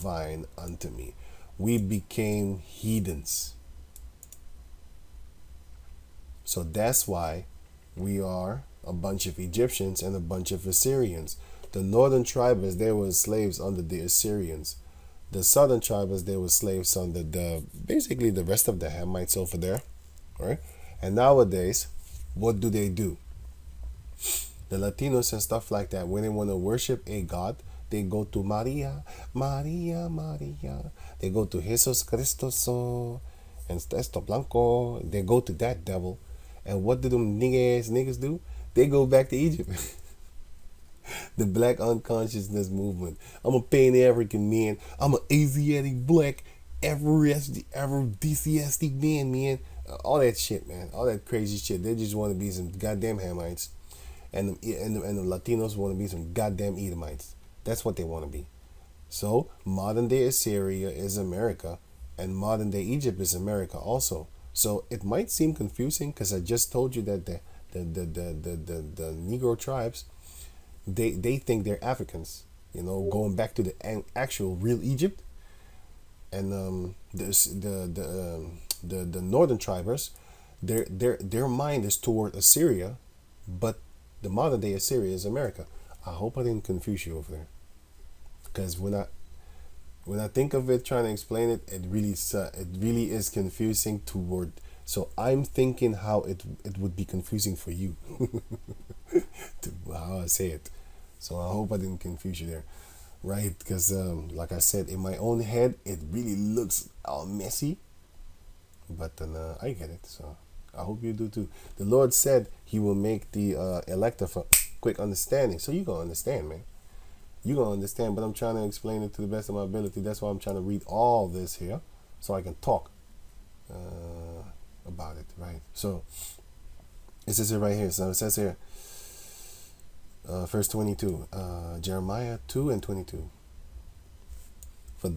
divine unto me. We became heathens. So that's why we are a bunch of Egyptians and a bunch of Assyrians. The northern tribes, they were slaves under the Assyrians. The southern tribes, they were slaves under basically the rest of the Hamites over there, right? And nowadays, what do? The Latinos and stuff like that, when they want to worship a god, they go to Maria, Maria, Maria. They go to Jesus Cristoso and Esto Blanco. They go to that devil. And what do them niggas do? They go back to Egypt. The black unconsciousness movement. I'm a Pan African man. I'm an Asiatic black Afro-DCSD man. All that shit, man. All that crazy shit. They just want to be some goddamn Hamites. And the Latinos want to be some goddamn Edomites. That's what they want to be. So modern day Assyria is America, and modern day Egypt is America also. So it might seem confusing because I just told you that the Negro tribes, they think they're Africans. You know, going back to the actual real Egypt, and the northern tribers, their mind is toward Assyria, but the modern day Assyria is America. I hope I didn't confuse you over there, because when I think of it, trying to explain it, it really is confusing toward. So I'm thinking how it would be confusing for you, to how I say it. So I hope I didn't confuse you there, right? Because like I said, in my own head, it really looks all messy, but then I get it. So I hope you do too. The Lord said He will make the elect of quick understanding. So you're gonna understand, man. You're gonna understand. But I'm trying to explain it to the best of my ability. That's why I'm trying to read all this here, so I can talk about it, right? So it says it right here. So it says here, verse 22, Jeremiah 2:22. For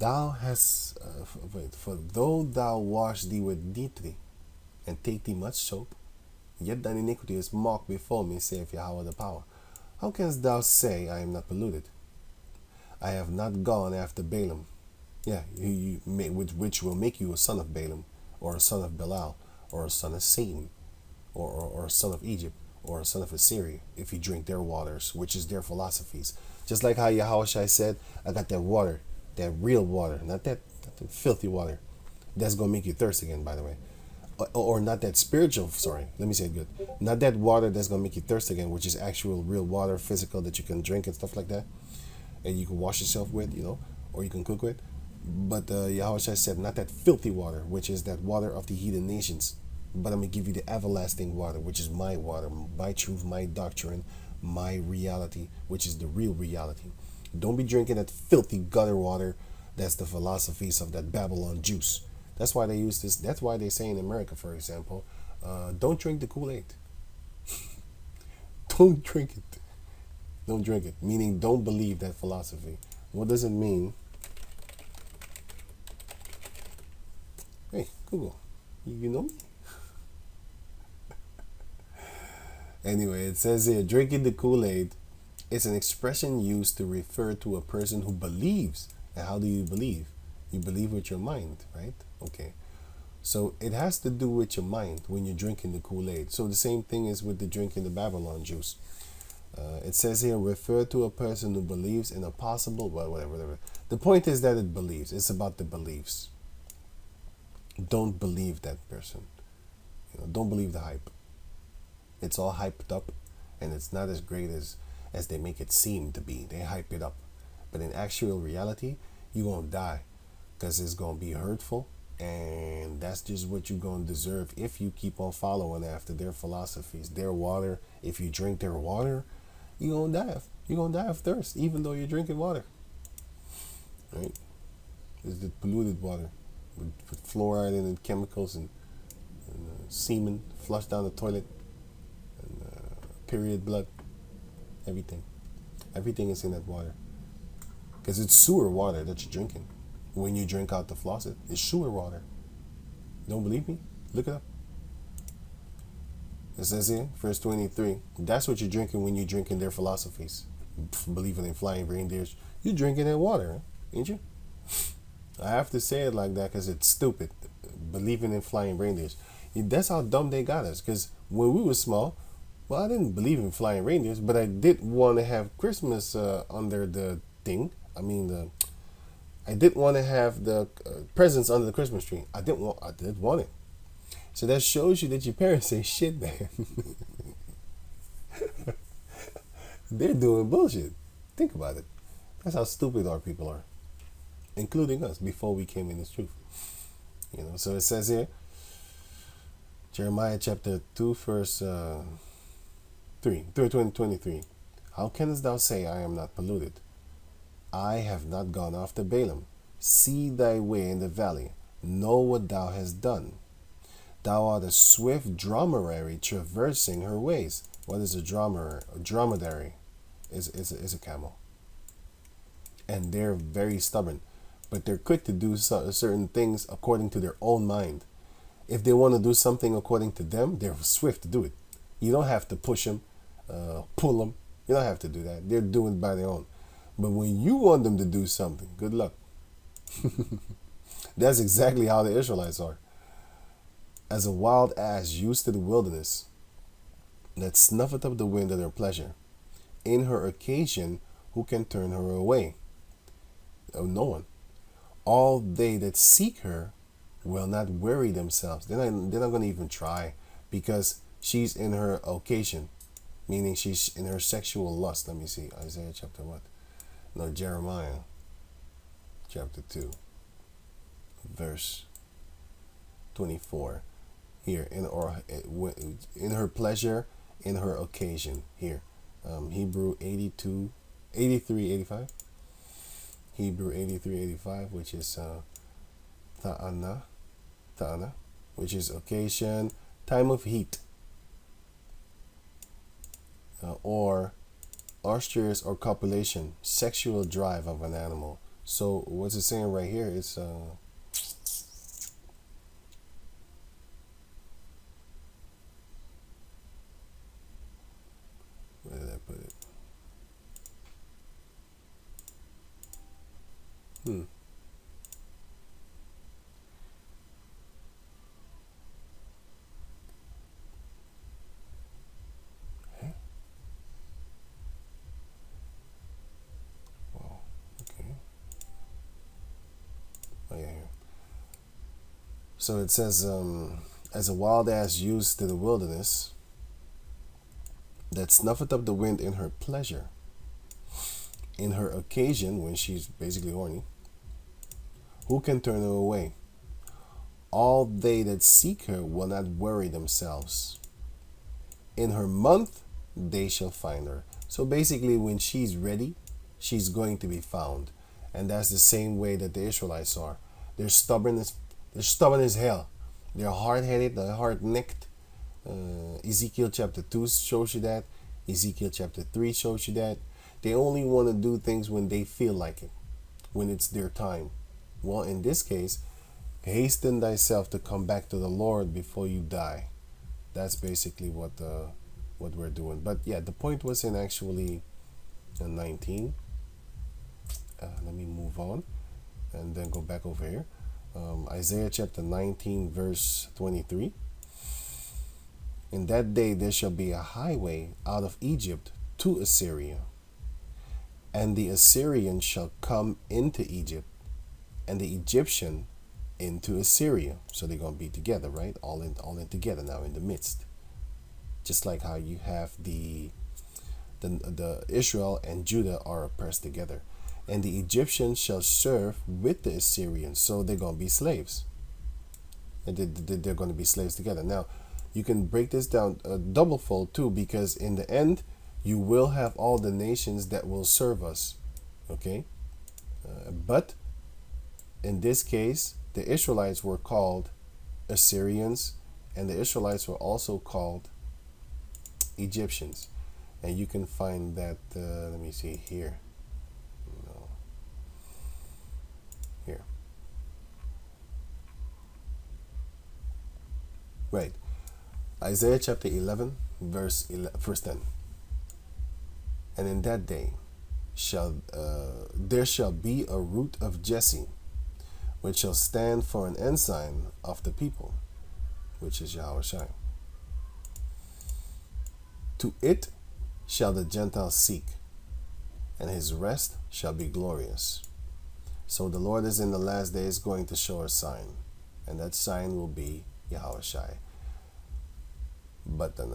though thou wash thee with deeply, and take thee much soap, yet thine iniquity is marked before me, saith Yahweh the power. How canst thou say, I am not polluted? I have not gone after Balaam. Yeah, which will make you a son of Balaam, or a son of Belial, or a son of Satan, or a son of Egypt, or a son of Assyria, if you drink their waters, which is their philosophies. Just like how Yahushua said, I got that water, that real water, not that filthy water. That's going to make you thirst again, by the way. Or not that spiritual, sorry, let me say it good. Not that water that's going to make you thirst again, which is actual real water, physical, that you can drink and stuff like that. And you can wash yourself with, or you can cook with. But Yahushua said, not that filthy water, which is that water of the heathen nations. But I'm going to give you the everlasting water, which is my water, my truth, my doctrine, my reality, which is the real reality. Don't be drinking that filthy gutter water. That's the philosophies of that Babylon juice. That's why they use this. That's why they say in America, for example, don't drink the Kool-Aid. Don't drink it. Don't drink it. Meaning, don't believe that philosophy. What does it mean? Hey, Google. You know me? Anyway, it says here, drinking the Kool-Aid is an expression used to refer to a person who believes. And how do you believe? You believe with your mind, right? Okay. So it has to do with your mind when you're drinking the Kool-Aid. So the same thing is with the drinking the Babylon juice. It says here, refer to a person who believes in a possible, well, whatever. The point is that it believes. It's about the beliefs. Don't believe that person. Don't believe the hype. It's all hyped up, and it's not as great as they make it seem to be. They hype it up. But in actual reality, you're going to die, because it's going to be hurtful, and that's just what you're going to deserve if you keep on following after their philosophies, their water. If you drink their water, you're going to die. You're going to die of thirst, even though you're drinking water. Right? It's the polluted water with fluoride and chemicals and semen flushed down the toilet, and period blood, everything. Everything is in that water. Because it's sewer water that you're drinking. When you drink out the faucet, it's sewer water. Don't believe me? Look it up. It says here, verse 23, that's what you're drinking when you're drinking their philosophies. Believing in flying reindeers. You're drinking that water, ain't you? I have to say it like that because it's stupid. Believing in flying reindeers. That's how dumb they got us. Because when we were small, well, I didn't believe in flying reindeers, but I did want to have Christmas under the thing. I mean, I did want to have the presents under the Christmas tree. I did want it. So that shows you that your parents say shit, man. They're doing bullshit. Think about it. That's how stupid our people are, including us before we came in this truth. So it says here, Jeremiah chapter 2, verse 23. How canst thou say, I am not polluted? I have not gone after Balaam. See thy way in the valley. Know what thou hast done. Thou art a swift dromedary traversing her ways. What is a dromedary? A dromedary is a camel. And they're very stubborn. But they're quick to do certain things according to their own mind. If they want to do something according to them, they're swift to do it. You don't have to push them, pull them. You don't have to do that. They're doing it by their own. But when you want them to do something, good luck. That's exactly how the Israelites are. As a wild ass used to the wilderness, that snuffeth up the wind at her pleasure. In her occasion, who can turn her away? Oh, no one. All they that seek her will not weary themselves. They're not going to even try because she's in her occasion, meaning she's in her sexual lust. Let me see. Isaiah chapter what? No, Jeremiah chapter 2, verse 24. Here, in her pleasure, in her occasion. Here, Hebrew 83:85. Hebrew 83:85, which is ta'ana, which is occasion, time of heat, or oestrus or copulation, sexual drive of an animal. So what's it saying right here? It's where did I put it? Wow. Okay. Oh yeah. Here. So it says, as a wild ass used to the wilderness, that snuffeth up the wind in her pleasure, in her occasion, when she's basically horny, who can turn her away? All they that seek her will not worry themselves. In her month, they shall find her. So basically, when she's ready, she's going to be found. And that's the same way that the Israelites are. They're stubborn as hell. They're hard-headed, they're hard-necked. Ezekiel chapter 2 shows you that. Ezekiel chapter 3 shows you that. They only want to do things when they feel like it, when it's their time. Well, in this case, hasten thyself to come back to the Lord before you die. That's basically what we're doing. But yeah, the point was in actually 19. Let me move on and then go back over here. Isaiah chapter 19, verse 23. In that day there shall be a highway out of Egypt to Assyria, and the Assyrian shall come into Egypt, and the Egyptian into Assyria. So they're going to be together, right? All in together now in the midst. Just like how you have the Israel and Judah are oppressed together. And the Egyptians shall serve with the Assyrians. So they're going to be slaves. And they're going to be slaves together. Now, you can break this down double fold too, because in the end, you will have all the nations that will serve us. Okay? But in this case, the Israelites were called Assyrians, and the Israelites were also called Egyptians. And you can find that, let me see here. No. Here. Right. Isaiah chapter 11, verse 10. And in that day there shall be a root of Jesse, which shall stand for an ensign of the people, which is Yahushua. To it shall the Gentiles seek, and his rest shall be glorious. So the Lord is in the last days going to show a sign, and that sign will be Yahushua. But then,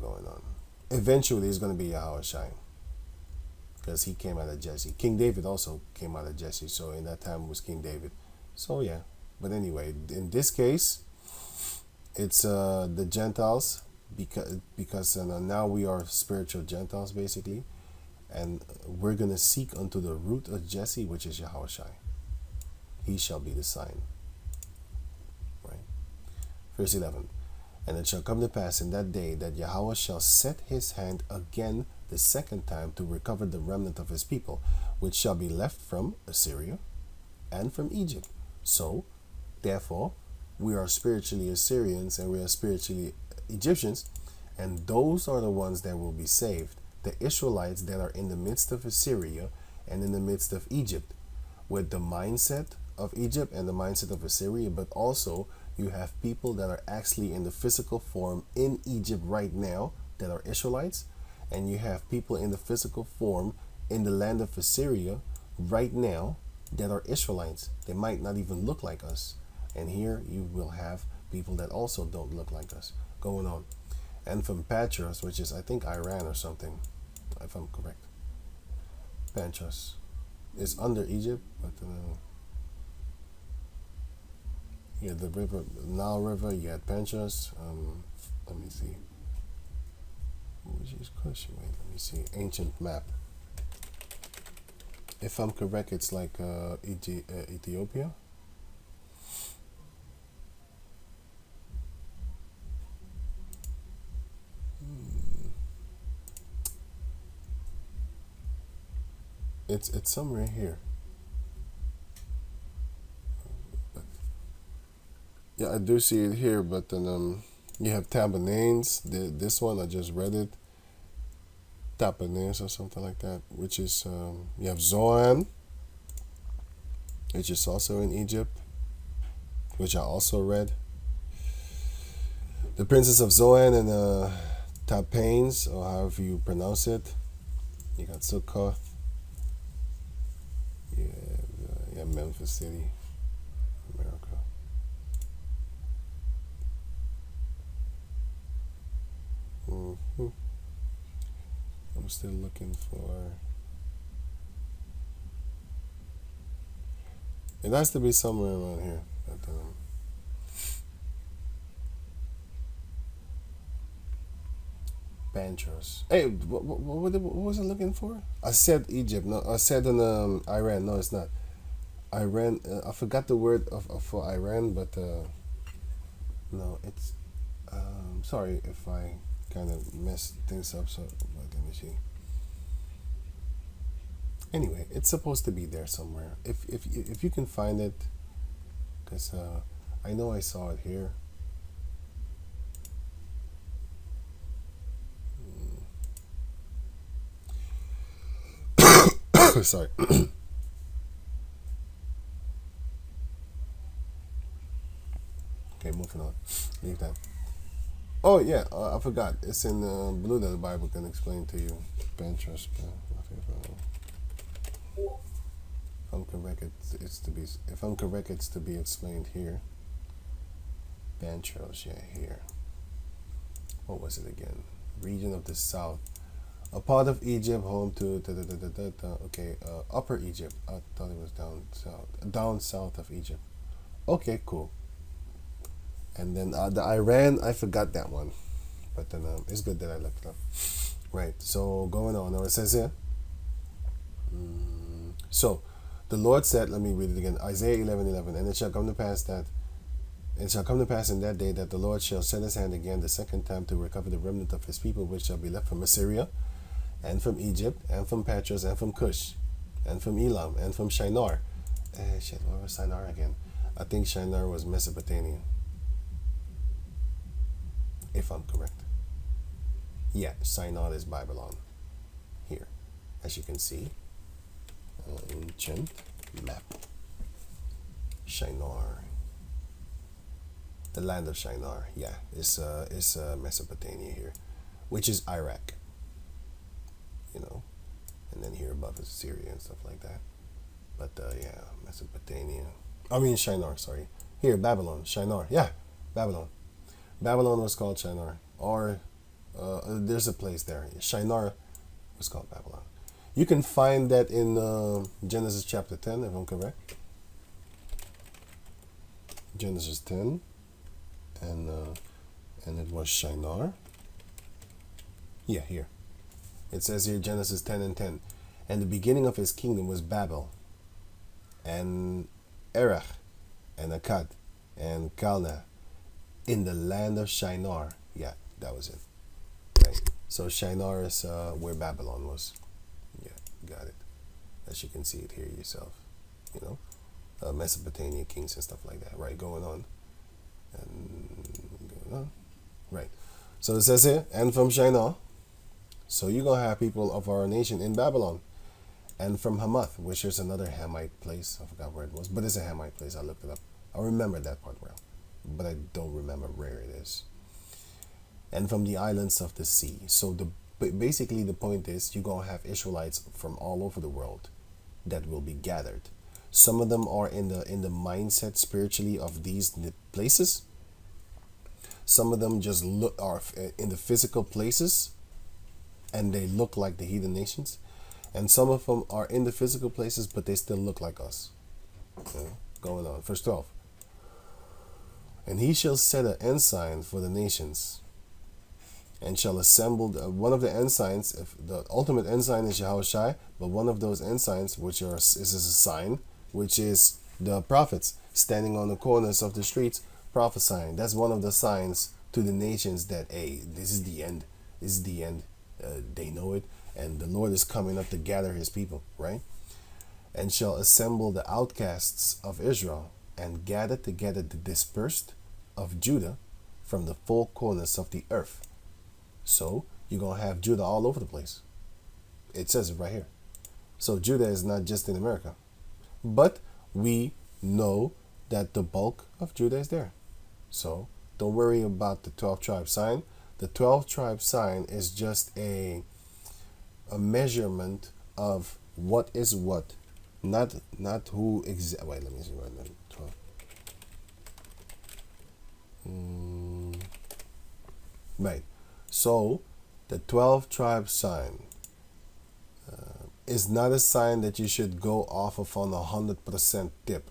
going on. Eventually, it's going to be Yahushua, because he came out of Jesse. King David also came out of Jesse, so in that time it was King David. So yeah, but anyway, in this case, it's the Gentiles, because now we are spiritual Gentiles basically, and we're gonna seek unto the root of Jesse, which is Yahushua. He shall be the sign. Right. Verse 11. And it shall come to pass in that day that Yahweh shall set his hand again the second time to recover the remnant of his people, which shall be left from Assyria and from Egypt. So, therefore, we are spiritually Assyrians and we are spiritually Egyptians, and those are the ones that will be saved. The Israelites that are in the midst of Assyria and in the midst of Egypt, with the mindset of Egypt and the mindset of Assyria, but also you have people that are actually in the physical form in Egypt right now that are Israelites, and you have people in the physical form in the land of Assyria right now that are Israelites. They might not even look like us. And here you will have people that also don't look like us going on. And from Patros, which is I think Iran or something, if I'm correct. Patros is under Egypt, but yeah, the river, Nile River, you had Patros. Let me see. Which is question? Wait, let me see. Ancient map. If I'm correct, it's like Ethiopia. It's somewhere here. But yeah, I do see it here, but then you have Tabernanes. This one I just read it. Tabernanes or something like that, which is you have Zoan, which is also in Egypt, which I also read. The Princess of Zoan and Tapanes, or however you pronounce it. You got Sukkot. Yeah, Memphis City, America. I'm still looking for. It has to be somewhere around here. But, Bantros. Hey, what was I looking for? I said Egypt. No, I said in Iran. No, it's not. Iran. I forgot the word for Iran, but no, it's. Sorry if I kind of messed things up. So let me see. Anyway, it's supposed to be there somewhere. If you can find it, because I know I saw it here. Sorry. Okay, moving on. Leave that. Oh yeah, I forgot. It's in blue that the Bible can explain to you. Pinterest. If I'm correct, it's to be. If I'm correct, it's to be explained here. Bantros, yeah, here. What was it again? Region of the South. A part of Egypt, home to okay, Upper Egypt. I thought it was down south of Egypt. Okay, cool. And then the Iran, I forgot that one, but then it's good that I looked it up. Right. So going on. Now it says here. So the Lord said, let me read it again. Isaiah 11:11. And it shall come to pass that. It shall come to pass in that day that the Lord shall set his hand again the second time to recover the remnant of his people, which shall be left from Assyria, and from Egypt, and from Patros, and from Cush, and from Elam, and from Shinar. What was Shinar again? I think Shinar was Mesopotamia, if I'm correct. Yeah, Shinar is Babylon. Here, as you can see, ancient map. Shinar. The land of Shinar. Yeah, it's Mesopotamia here, which is Iraq. You know, and then here above is Syria and stuff like that. But yeah, Mesopotamia. I mean Shinar. Sorry. Here, Babylon, Shinar. Yeah, Babylon. Babylon was called Shinar, or there's a place there. Shinar was called Babylon. You can find that in Genesis chapter 10, if I'm correct. Genesis 10, and it was Shinar. Yeah, here. It says here Genesis 10 and 10. And the beginning of his kingdom was Babel, and Erech, and Akkad, and Calneh, in the land of Shinar. Yeah, that was it. Right. So Shinar is where Babylon was. Yeah, got it. As you can see it here yourself. You know, Mesopotamia kings and stuff like that. Right, going on. And going on. Right. So it says here, and from Shinar. So you're going to have people of our nation in Babylon. And from Hamath, which is another Hamite place. I forgot where it was, but it's a Hamite place. I looked it up. I remember that part well, but I don't remember where it is. And from the islands of the sea. So basically the point is you're going to have Israelites from all over the world that will be gathered. Some of them are in the mindset spiritually of these places. Some of them just are in the physical places, and they look like the heathen nations. And some of them are in the physical places, but they still look like us. Okay, going on. Verse 12. And he shall set an ensign for the nations, and shall assemble one of the ensigns. If the ultimate ensign is Yahushai, but one of those ensigns, which is a sign, which is the prophets standing on the corners of the streets prophesying. That's one of the signs to the nations that, hey, this is the end. This is the end. They know it, and the Lord is coming up to gather his people, right? And shall assemble the outcasts of Israel, and gather together the dispersed of Judah from the four corners of the earth. So you're going to have Judah all over the place. It says it right here. So Judah is not just in America. But we know that the bulk of Judah is there. So don't worry about the 12 tribe sign. The 12 tribe sign is just a measurement of what is what. Not who exactly. Wait, let me see right now. 12. Right. So the 12 tribe sign is not a sign that you should go off of on a 100% tip.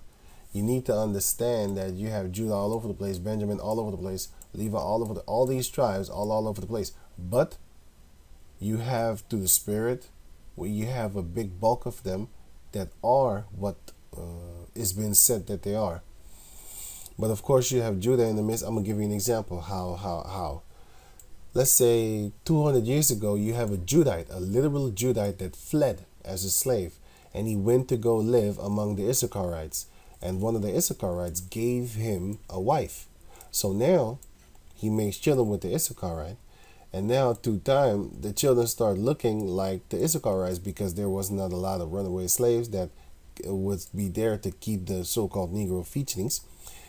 You need to understand that you have Judah all over the place, Benjamin all over the place, Levi all over all these tribes all over the place. But you have through the Spirit, where you have a big bulk of them that are what is being said that they are. But of course you have Judah in the midst. I'm gonna give you an example how. Let's say 200 years ago, you have a Judite, a literal Judite that fled as a slave, and he went to go live among the Issacharites, and one of the Issacharites gave him a wife. So now he makes children with the Issacharite, and now through time the children start looking like the Issacharites because there was not a lot of runaway slaves that would be there to keep the so-called Negro featurings,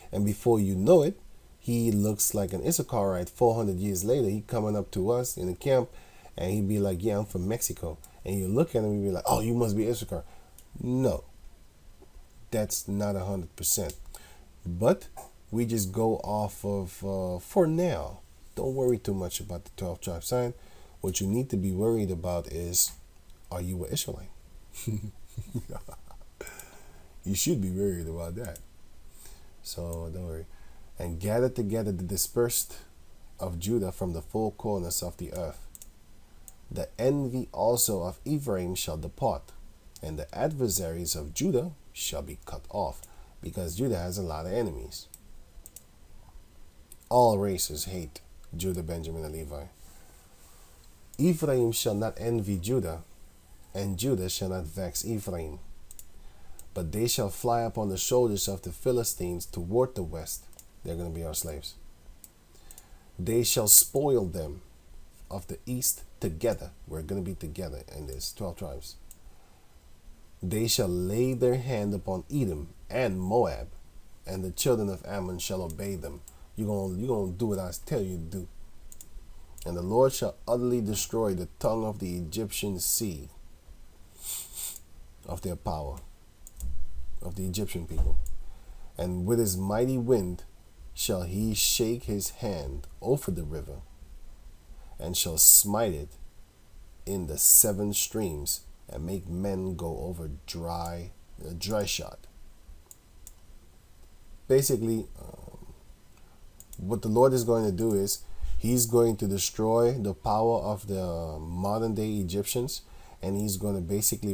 and before you know it, he looks like an Issacharite. 400 years later, he coming up to us in the camp, and he'd be like, yeah, I'm from Mexico. And you look at him and be like, oh, you must be Issachar. No, that's not 100%. But we just go off of, for now, don't worry too much about the 12 tribe sign. What you need to be worried about is, are you an Israelite? You should be worried about that. So don't worry. And gather together the dispersed of Judah from the four corners of the earth. The envy also of Ephraim shall depart, and the adversaries of Judah shall be cut off, because Judah has a lot of enemies. All races hate Judah, Benjamin, and Levi. Ephraim shall not envy Judah, and Judah shall not vex Ephraim. But they shall fly upon the shoulders of the Philistines toward the west. They're going to be our slaves. They shall spoil them of the east together. We're going to be together in this 12 tribes. They shall lay their hand upon Edom and Moab, and the children of Ammon shall obey them. You're gonna do what I tell you to do. And the Lord shall utterly destroy the tongue of the Egyptian sea, of their power, of the Egyptian people. And with his mighty wind shall he shake his hand over the river, and shall smite it in the 7 streams, and make men go over dry shod. Basically, what the Lord is going to do is he's going to destroy the power of the modern day Egyptians, and he's going to basically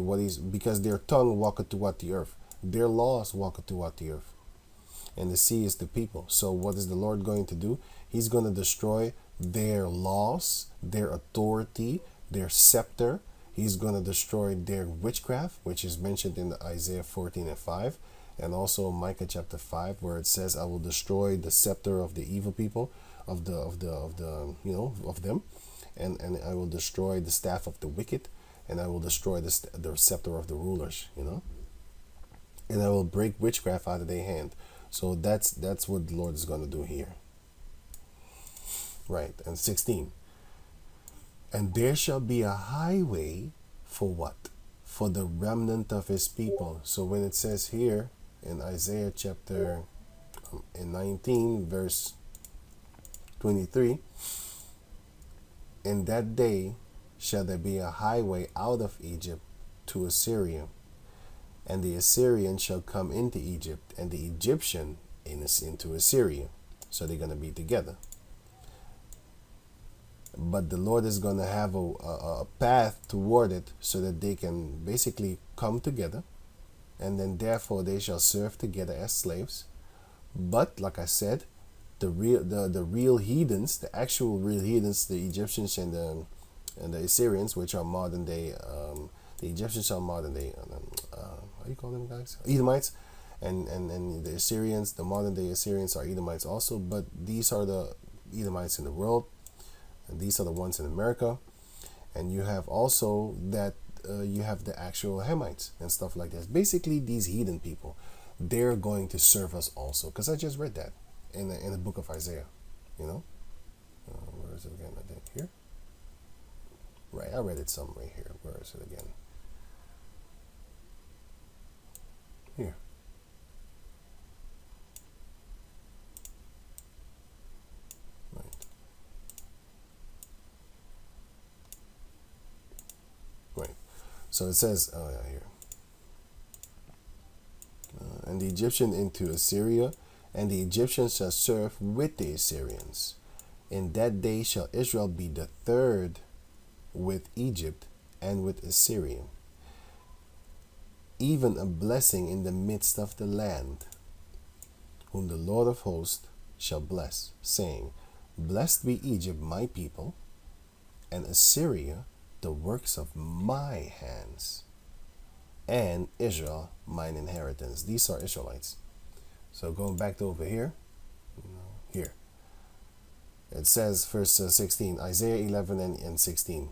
because their tongue walketh toward the earth, their laws walketh toward the earth, and the sea is the people. So what is the Lord going to do? He's going to destroy their laws, their authority, their scepter. He's going to destroy their witchcraft, which is mentioned in Isaiah 14:5, and also Micah chapter 5, where it says, "I will destroy the scepter of the evil people, of them, and I will destroy the staff of the wicked, and I will destroy the scepter of the rulers, and I will break witchcraft out of their hand." So that's what the Lord is going to do here. Right, and 16. And there shall be a highway for what? For the remnant of his people. So when it says here in Isaiah chapter 19, verse 23, in that day shall there be a highway out of Egypt to Assyria, and the Assyrian shall come into Egypt, and the Egyptian into Assyria. So they're going to be together. But the Lord is going to have a path toward it, so that they can basically come together, and then therefore they shall serve together as slaves. But like I said, the real heathens, the actual real heathens, the Egyptians and the Assyrians, which are modern day, the Egyptians are modern day, how do you call them guys? Edomites, and the Assyrians, the modern day Assyrians are Edomites also. But these are the Edomites in the world. And these are the ones in America. And you have also that you have the actual Hamites and stuff like that. Basically, these heathen people, they're going to serve us also. Because I just read that in the book of Isaiah. Where is it again? I think here. Right, I read it some right here. Where is it again? Here. So it says, here. And the Egyptian into Assyria, and the Egyptians shall serve with the Assyrians. In that day shall Israel be the third with Egypt and with Assyria, even a blessing in the midst of the land, whom the Lord of hosts shall bless, saying, Blessed be Egypt, my people, and Assyria, the works of my hands, and Israel, mine inheritance. These are Israelites. So going back to over here, here. It says, verse 16, Isaiah 11 and 16.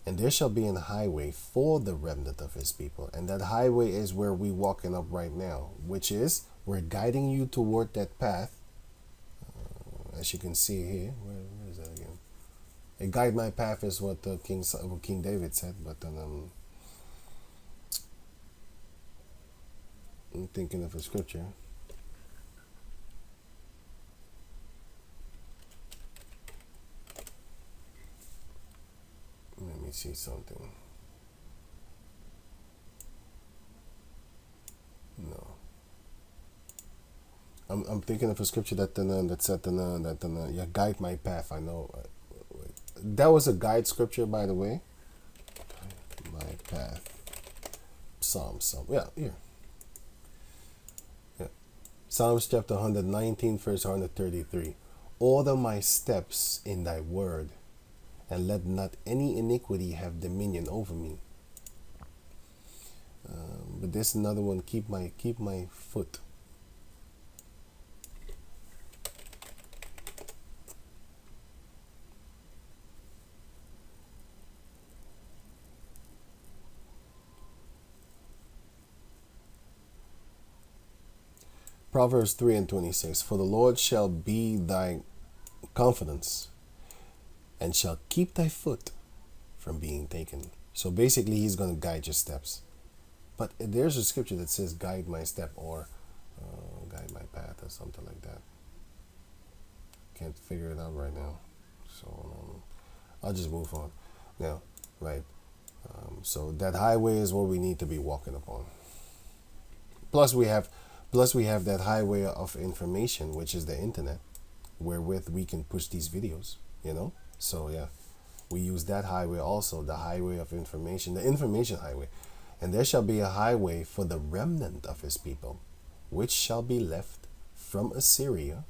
And there shall be an highway for the remnant of his people. And that highway is where we're walking up right now, which is, we're guiding you toward that path. As you can see here, where is that again? A guide my path is what King David said, but then I'm thinking of a scripture. Let me see something. No. I'm thinking of a scripture that said yeah, guide my path. I know. That was a guide scripture, by the way. My path. Psalms. Yeah, here. Yeah. Psalms chapter 119, verse 133. Order my steps in thy word, and let not any iniquity have dominion over me. But there's another one. Keep my foot. Proverbs 3 and 26. For the Lord shall be thy confidence and shall keep thy foot from being taken. So basically, he's going to guide your steps. But there's a scripture that says, guide my step, or guide my path, or something like that. Can't figure it out right now. So I'll just move on. Now, right. So that highway is what we need to be walking upon. Plus we have that highway of information, which is the internet, wherewith we can push these videos, So yeah, we use that highway also, the highway of information, the information highway. And there shall be a highway for the remnant of his people, which shall be left from Assyria,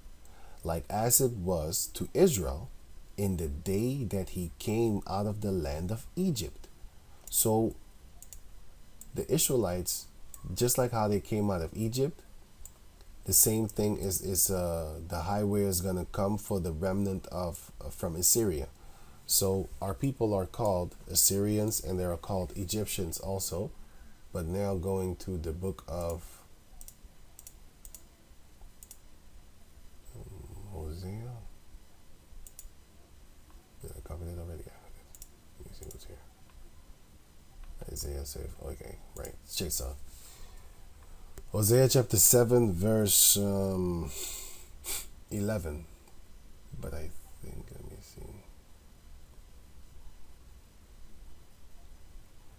like as it was to Israel in the day that he came out of the land of Egypt. So the Israelites, just like how they came out of Egypt, the same thing is the highway is going to come for the remnant of from Assyria. So our people are called Assyrians and they are called Egyptians also. But now going to the book of Hosea. Did I cover that already? Yeah, let me see what's here. Isaiah says, okay, right. Check this out. Hosea chapter 7, verse 11. But I think, let me see.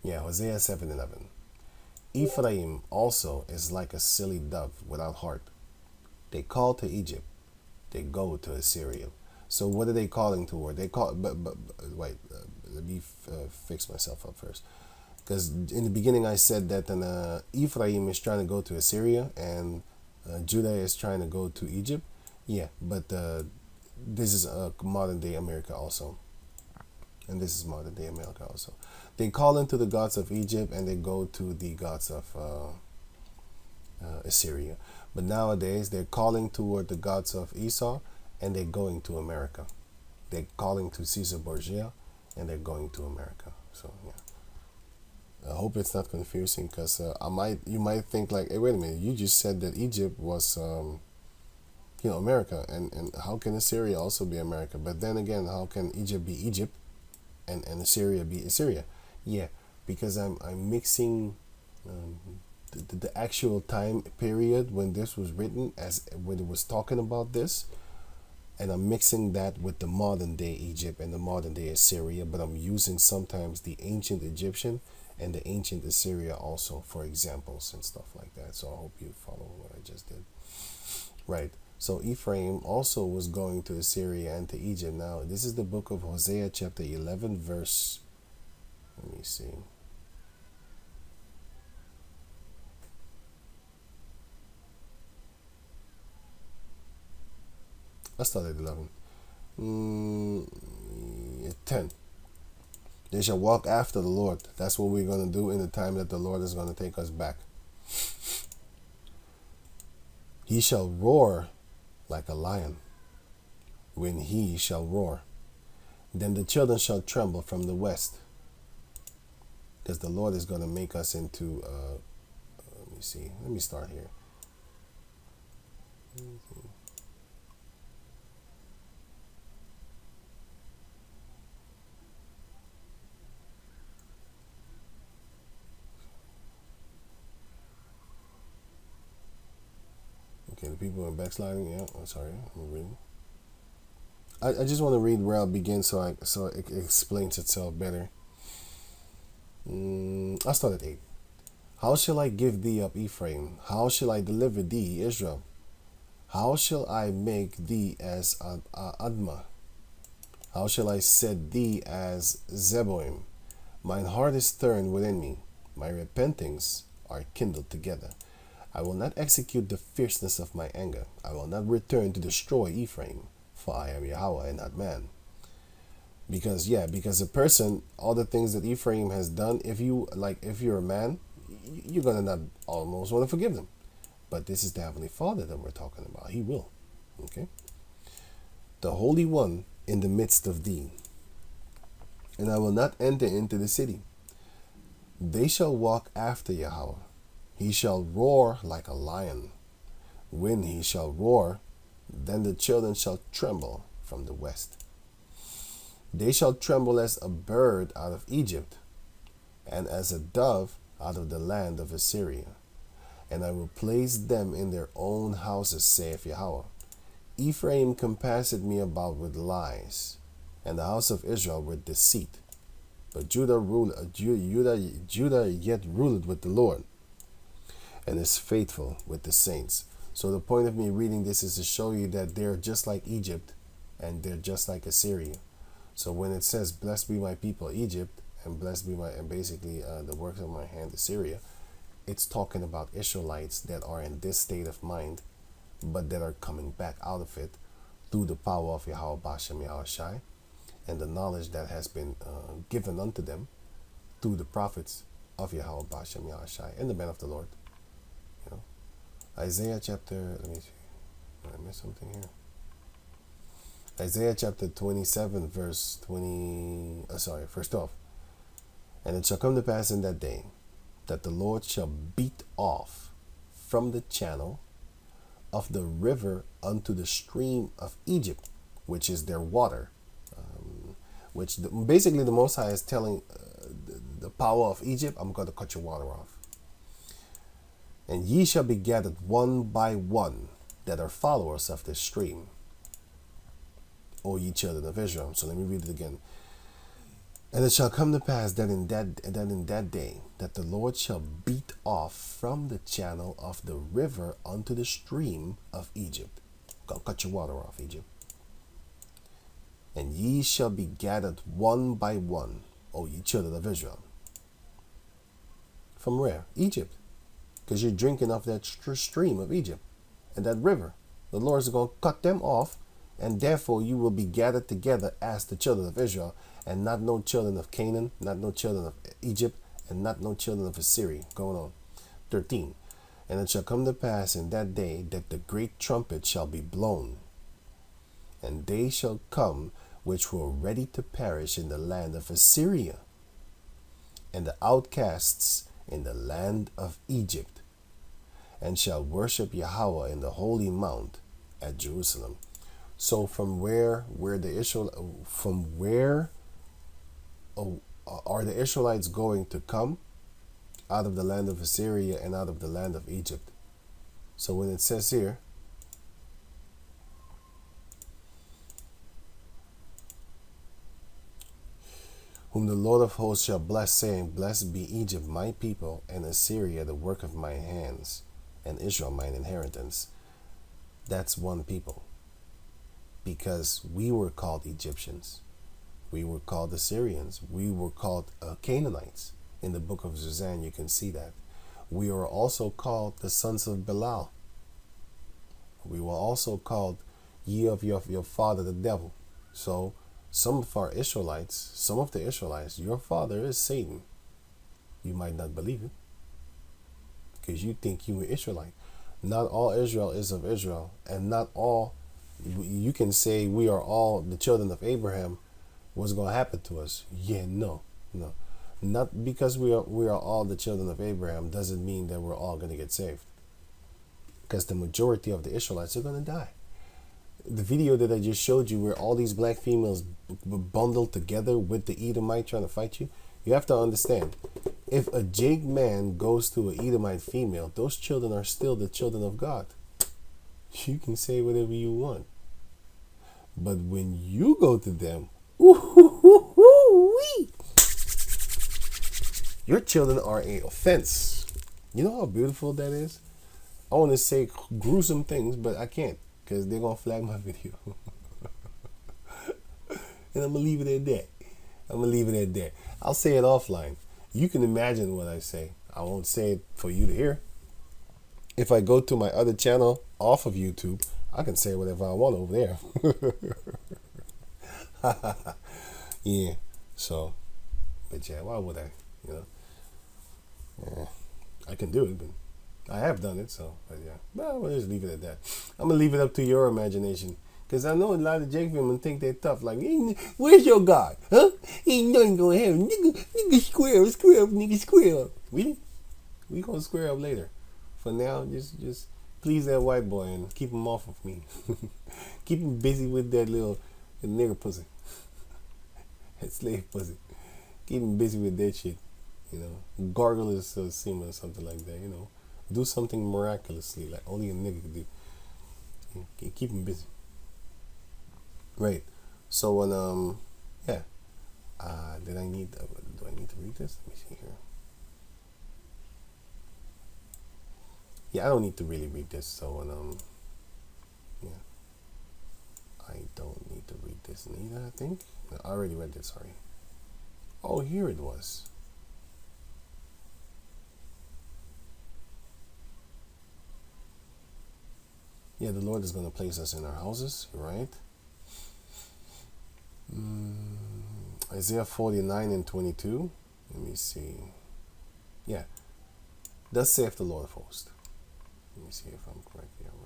Yeah, Hosea 7:11. Ephraim also is like a silly dove without heart. They call to Egypt, they go to Assyria. So what are they calling toward? They call, but wait, let me fix myself up first. Because in the beginning I said that Ephraim is trying to go to Assyria and Judah is trying to go to Egypt. Yeah, but this is modern day America also. And this is modern day America also. They call into the gods of Egypt and they go to the gods of Assyria. But nowadays they're calling toward the gods of Esau and they're going to America. They're calling to Caesar Borgia and they're going to America. So yeah, I hope it's not confusing because you might think like, hey, wait a minute, you just said that Egypt was America, and how can Assyria also be America? But then again, how can Egypt be Egypt and Assyria be Assyria? Yeah, because I'm mixing the actual time period when this was written, as when it was talking about this, and I'm mixing that with the modern day Egypt and the modern day Assyria, but I'm using sometimes the ancient Egyptian and the ancient Assyria also for examples and stuff like that. So I hope you follow what I just did. Right. So Ephraim also was going to Assyria and to Egypt. Now, this is the book of Hosea chapter 11 verse, let me see. Let's start at 11. 10. They shall walk after the Lord. That's what we're going to do in the time that the Lord is going to take us back. He shall roar like a lion when he shall roar. Then the children shall tremble from the west. Because the Lord is going to make us into, let me see. Let me start here. Okay, the people are backsliding. Yeah, I'm sorry. I'm reading. I just want to read where I'll begin so it explains itself better. I'll start at 8. How shall I give thee up, Ephraim? How shall I deliver thee, Israel? How shall I make thee as Admah? How shall I set thee as Zeboim? Mine heart is stern within me. My repentings are kindled together. I will not execute the fierceness of my anger. I will not return to destroy Ephraim, for I am Yahweh and not man. Because a person, all the things that Ephraim has done, if you're a man, you're gonna not almost want to forgive them. But this is the Heavenly Father that we're talking about. He will. Okay? The Holy One in the midst of thee. And I will not enter into the city. They shall walk after Yahweh. He shall roar like a lion When he shall roar, then the children shall tremble from the west. They shall tremble as a bird out of Egypt, and as a dove out of the land of Assyria. And I will place them in their own houses, saith Yahweh. Ephraim compasseth me about with lies, and the house of Israel with deceit. But Judah yet ruleth with the Lord, and is faithful with the saints. So the point of me reading this is to show you that they're just like Egypt, and they're just like Assyria. So when it says, blessed be my people Egypt, and blessed be basically the works of my hand Assyria, it's talking about Israelites that are in this state of mind, but that are coming back out of it through the power of Yahweh Bashem Yahushai, and the knowledge that has been given unto them through the prophets of Yahweh Bashem Yahushai and the men of the Lord. You know, Isaiah chapter, let me see, did I miss something here? Isaiah chapter 27 verse 12. And it shall come to pass in that day that the Lord shall beat off from the channel of the river unto the stream of Egypt, which is their water, basically the Most High is telling the power of Egypt, I'm going to cut your water off. And ye shall be gathered one by one that are followers of this stream, O ye children of Israel. So let me read it again. And it shall come to pass that in that day that the Lord shall beat off from the channel of the river unto the stream of Egypt. Go cut your water off, Egypt. And ye shall be gathered one by one, O ye children of Israel. From where? Egypt. Because you're drinking off that stream of Egypt and that river. The Lord is going to cut them off, and therefore you will be gathered together as the children of Israel, and not no children of Canaan, not no children of Egypt, and not no children of Assyria. Going on. 13. And it shall come to pass in that day that the great trumpet shall be blown, and they shall come which were ready to perish in the land of Assyria, and the outcasts in the land of Egypt, and shall worship Yahweh in the holy mount at Jerusalem. So from where are the Israelites going to come? Out of the land of Assyria and out of the land of Egypt. So when it says here, whom the Lord of hosts shall bless, saying, blessed be Egypt, my people, and Assyria, the work of my hands, and Israel, mine inheritance. That's one people. Because we were called Egyptians. We were called Assyrians. We were called Canaanites. In the book of Zuzan, you can see that. We were also called the sons of Belial. We were also called ye of your father, the devil. So, some of the Israelites, your father is Satan. You might not believe it, because you think you were Israelite. Not all Israel is of Israel, and not all, you can say we are all the children of Abraham. What's going to happen to us? Yeah, no. Not because we are all the children of Abraham doesn't mean that we're all going to get saved. Because the majority of the Israelites are going to die. The video that I just showed you where all these black females bundled together with the Edomite trying to fight you, you have to understand, if a Jake man goes to an Edomite female, those children are still the children of God. You can say whatever you want. But when you go to them, your children are an offense. You know how beautiful that is? I want to say gruesome things, but I can't, because they're going to flag my video. And I'm going to leave it at that. I'll say it offline. You can imagine what I say. I won't say it for you to hear. If I go to my other channel off of YouTube, I can say whatever I want over there. Yeah. So, but yeah, why would I? Yeah, I can do it, but I have done it, so, but yeah. Well, we'll just leave it at that. I'm going to leave it up to your imagination, because I know a lot of Jake women think they're tough. Like, where's your God? Huh? Ain't nothing going to happen. Nigga square up, nigga square up. We going to square up later. For now, just please that white boy and keep him off of me. Keep him busy with that little nigger pussy. That slave pussy. Keep him busy with that shit. You know, gargle his semen or something like that. You know, do something miraculously like only a nigga could do. Keep him busy. Right. So when yeah. Did I need? Do I need to read this? Let me see here. Yeah, I don't need to really read this. So when yeah, I don't need to read this neither. I think I already read this. Sorry. Oh, here it was. Yeah, the Lord is going to place us in our houses, right? Isaiah 49 and 22. Let me see. Yeah. Thus saith the Lord of hosts. Let me see if I'm correct here.